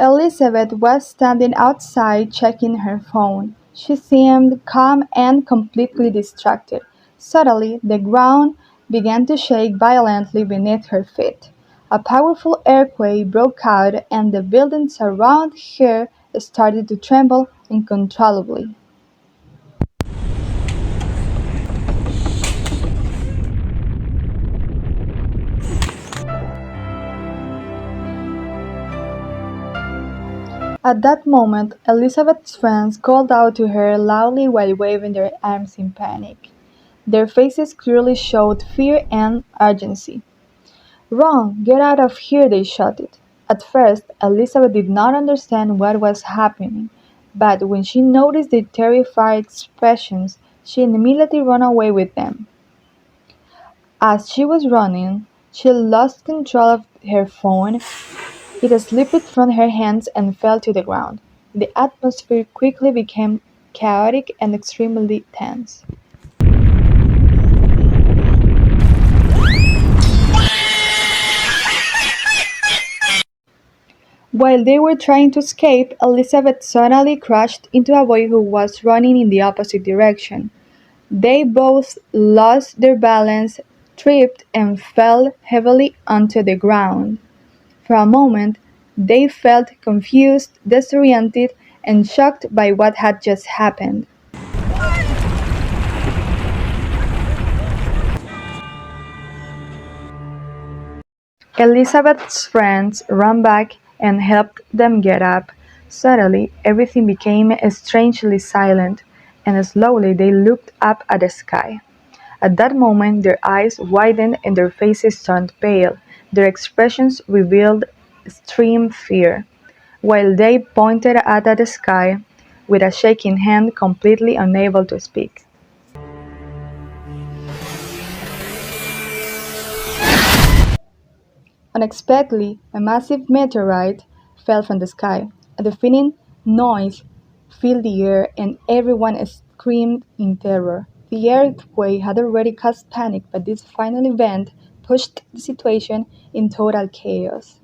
Elizabeth was standing outside checking her phone. She seemed calm and completely distracted. Suddenly, the ground began to shake violently beneath her feet. A powerful earthquake broke out and the buildings around her started to tremble uncontrollably. At that moment, Elizabeth's friends called out to her loudly while waving their arms in panic. Their faces clearly showed fear and urgency. "Run! Get out of here!" they shouted. At first, Elizabeth did not understand what was happening, but when she noticed their terrified expressions, she immediately ran away with them. As she was running, she lost control of her phone. It slipped from her hands and fell to the ground. The atmosphere quickly became chaotic and extremely tense. While they were trying to escape, Elizabeth suddenly crashed into a boy who was running in the opposite direction. They both lost their balance, tripped, and fell heavily onto the ground. For a moment, they felt confused, disoriented, and shocked by what had just happened. Elizabeth's friends ran back and helped them get up. Suddenly, everything became strangely silent, and slowly they looked up at the sky. At that moment, their eyes widened and their faces turned pale. Their expressions revealed extreme fear, while they pointed at the sky with a shaking hand, completely unable to speak. Unexpectedly, a massive meteorite fell from the sky. A deafening noise filled the air, and everyone screamed in terror. The earthquake had already caused panic, but this final event pushed the situation in total chaos.